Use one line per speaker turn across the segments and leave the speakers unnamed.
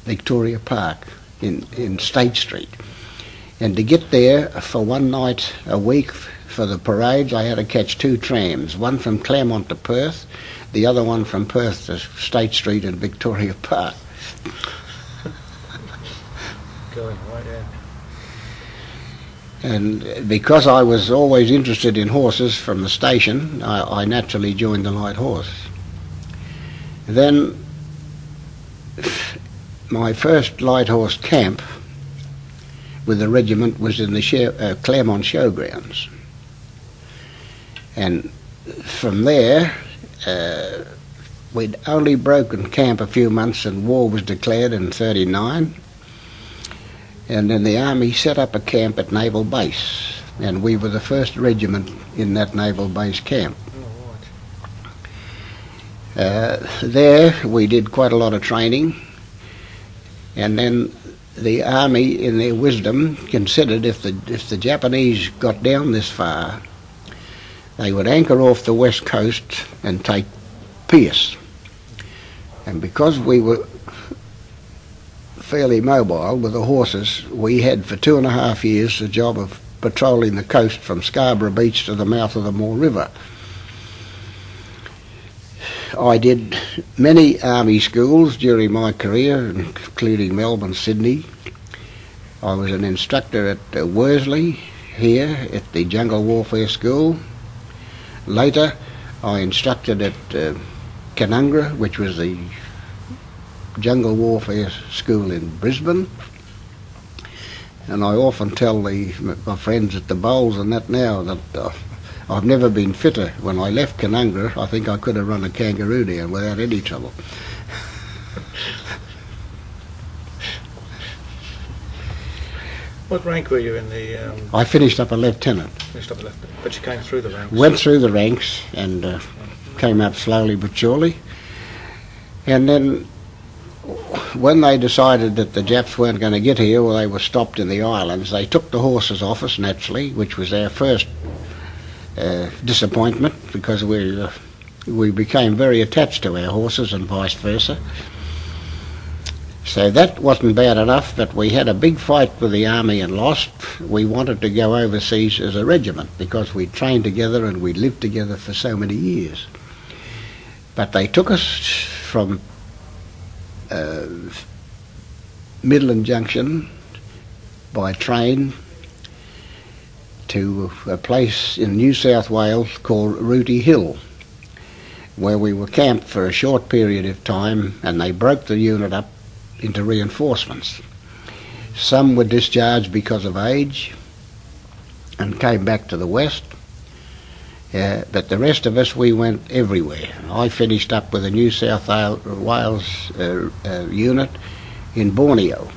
Victoria Park in State Street. And to get there for one night a week for the parades, I had to catch 2 trams, one from Claremont to Perth, the other one from Perth to State Street and Victoria Park.
Going right, yeah.
And because I was always interested in horses from the station, I naturally joined the Light Horse. Then my first Light Horse camp with the regiment was in the Claremont Showgrounds. And from there, we'd only broken camp a few months and war was declared in '39. And then the Army set up a camp at Naval Base, and we were the first regiment in that Naval Base camp. There we did quite a lot of training, and then the Army, in their wisdom, considered if the Japanese got down this far, they would anchor off the west coast and take Pierce. And because we were fairly mobile with the horses, we had for 2.5 years the job of patrolling the coast from Scarborough Beach to the mouth of the Moore River. I did many army schools during my career, including Melbourne, Sydney. I was an instructor at Worsley, here at the Jungle Warfare School. Later I instructed at Canungra, which was the Jungle Warfare School in Brisbane, and I often tell my friends at the bowls and that now that I've never been fitter. When I left Canungra, I think I could have run a kangaroo down without any trouble.
What rank were you in the...
I finished up a lieutenant.
Finished up a lieutenant, but you came through the ranks?
Went through the ranks and came up slowly but surely, and then when they decided that the Japs weren't going to get here, or they were stopped in the islands, they took the horses off us, naturally, which was our first disappointment, because we became very attached to our horses and vice versa. So that wasn't bad enough, but we had a big fight with the Army and lost. We wanted to go overseas as a regiment, because we'd trained together and we'd lived together for so many years. But they took us from Midland Junction by train to a place in New South Wales called Rooty Hill, where we were camped for a short period of time, and they broke the unit up into reinforcements. Some were discharged because of age and came back to the west, but the rest of us, we went everywhere. I finished up with a New South Wales unit in Borneo,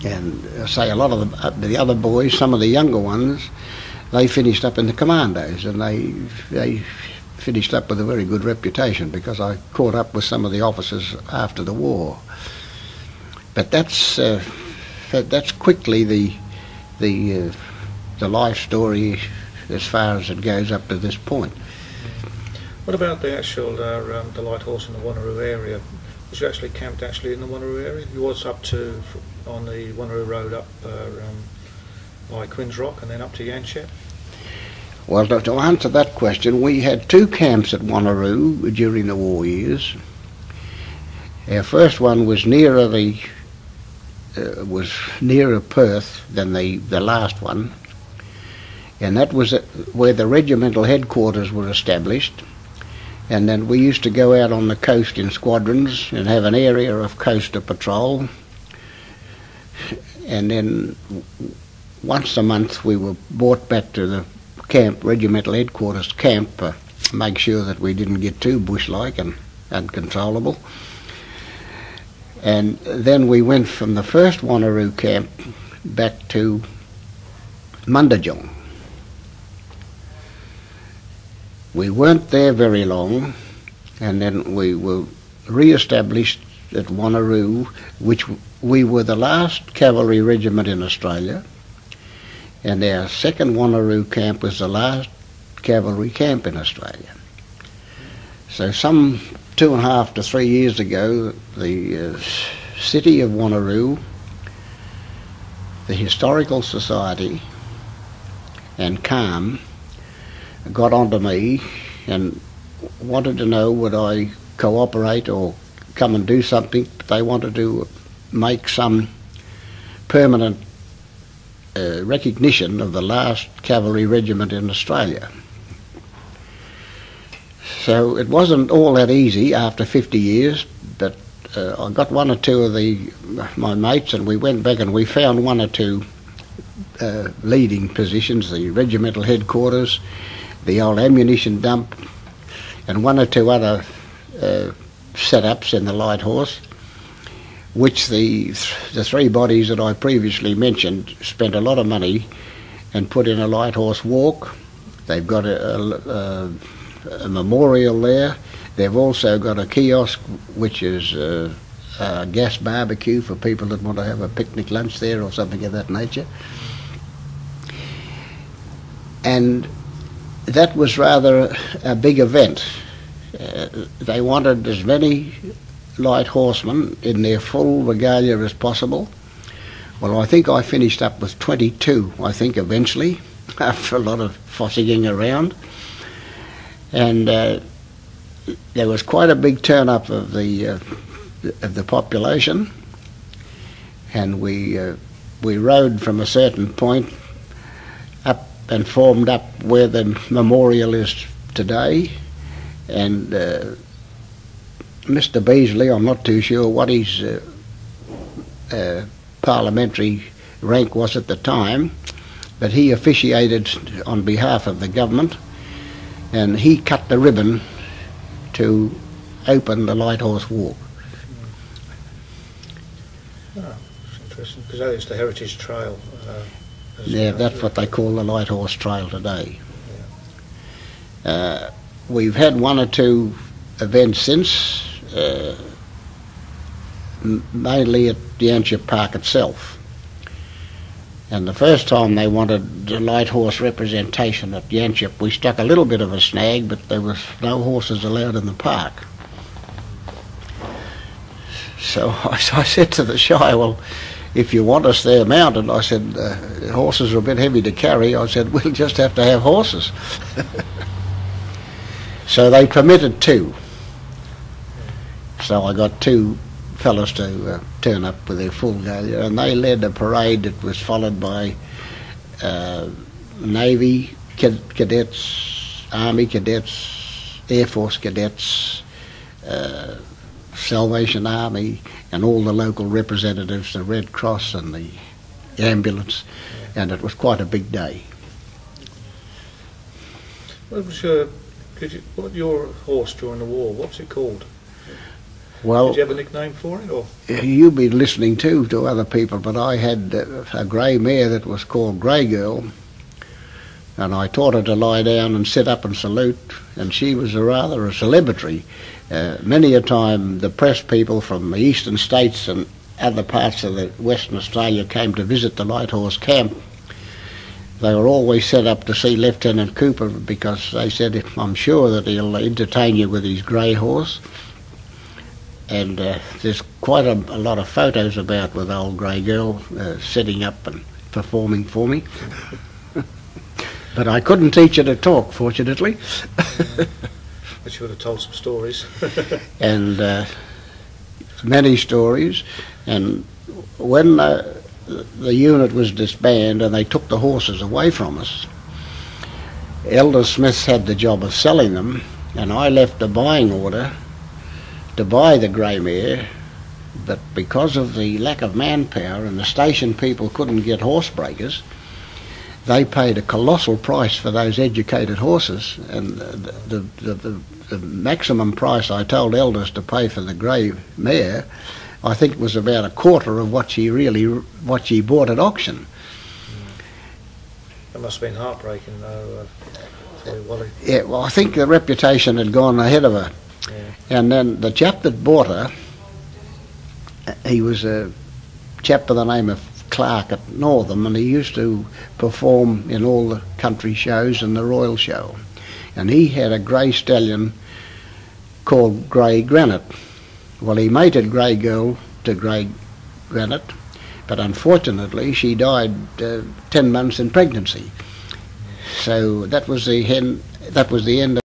and I say a lot of the other boys, some of the younger ones, they finished up in the commandos, and they finished up with a very good reputation, because I caught up with some of the officers after the war. But that's quickly the life story as far as it goes up to this point.
What about the actual the Light Horse in the Wanneroo area? Was you actually camped in the Wanneroo area? You was up to on the Wanneroo Road up by Quinns Rock and then up to Yanchep?
Well, to answer that question, we had 2 camps at Wanneroo during the war years. Our first one was nearer Perth than the last one, and that was where the regimental headquarters were established. And then we used to go out on the coast in squadrons and have an area of coast to patrol, and then once a month we were brought back to the camp, regimental headquarters camp, make sure that we didn't get too bush-like and uncontrollable. And then we went from the first Wanneroo camp back to Mundajong. We weren't there very long, and then we were re-established at Wanneroo, which we were the last cavalry regiment in Australia, and our second Wanneroo camp was the last cavalry camp in Australia. So some 2.5 to 3 years ago, the city of Wanneroo, the Historical Society and CALM got onto me and wanted to know would I cooperate or come and do something. They wanted to make some permanent recognition of the last cavalry regiment in Australia. So it wasn't all that easy after 50 years, but I got one or two of my mates, and we went back and we found one or two leading positions, the regimental headquarters, the old ammunition dump, and one or two other setups in the Light Horse, which the three bodies that I previously mentioned spent a lot of money and put in a Light Horse walk. They've got a memorial there. They've also got a kiosk which is a gas barbecue for people that want to have a picnic lunch there or something of that nature. And that was rather a big event. They wanted as many light horsemen in their full regalia as possible. Well, I think I finished up with 22, I think, eventually, after a lot of fossicking around. And there was quite a big turn-up of the population, and we rode from a certain point up and formed up where the memorial is today. And Mr. Beasley, I'm not too sure what his parliamentary rank was at the time, but he officiated on behalf of the government, and he cut the ribbon to open the Light Horse Walk.
Oh, that's interesting, because that is the Heritage Trail.
Yeah, that's what they call the Light Horse Trail today.
Yeah.
We've had one or two events since, mainly at Yanchep Park itself. And the first time they wanted the light horse representation at Yanchep, we stuck a little bit of a snag, but there was no horses allowed in the park. So I said to the Shire, well, if you want us there mounted, I said, horses are a bit heavy to carry. I said, we'll just have to have horses. So they permitted 2. So I got 2 fellas to turn up with their full regalia, and they led a parade that was followed by Navy cadets, Army cadets, Air Force cadets, Salvation Army, and all the local representatives, the Red Cross and the ambulance, and it was quite a big day.
What was your horse during the war? What was it called?
Well,
did you have a nickname for it, or?
You've been listening to other people, but I had a grey mare that was called Grey Girl, and I taught her to lie down and sit up and salute, and she was rather a celebrity. Many a time the press people from the eastern states and other parts of the Western Australia came to visit the Light Horse camp. They were always set up to see Lieutenant Cooper, because they said, I'm sure that he'll entertain you with his grey horse. And there's quite a lot of photos about with old Grey Girl sitting up and performing for me. But I couldn't teach her to talk, fortunately.
But you would have told some stories.
And many stories. And when the unit was disbanded and they took the horses away from us, Elder Smiths had the job of selling them, and I left a buying order to buy the grey mare, but because of the lack of manpower and the station people couldn't get horse breakers, they paid a colossal price for those educated horses, and the maximum price I told Elders to pay for the grey mare, I think it was about a quarter of what she bought at auction.
That must have been heartbreaking, though, for Wally.
Yeah, well, I think the reputation had gone ahead of her. Yeah. And then the chap that bought her, he was a chap by the name of Clark at Northam, and he used to perform in all the country shows and the Royal Show. And he had a grey stallion called grey granite. Well, he mated Grey Girl to grey granite, but unfortunately she died 10 months in pregnancy. So that was the end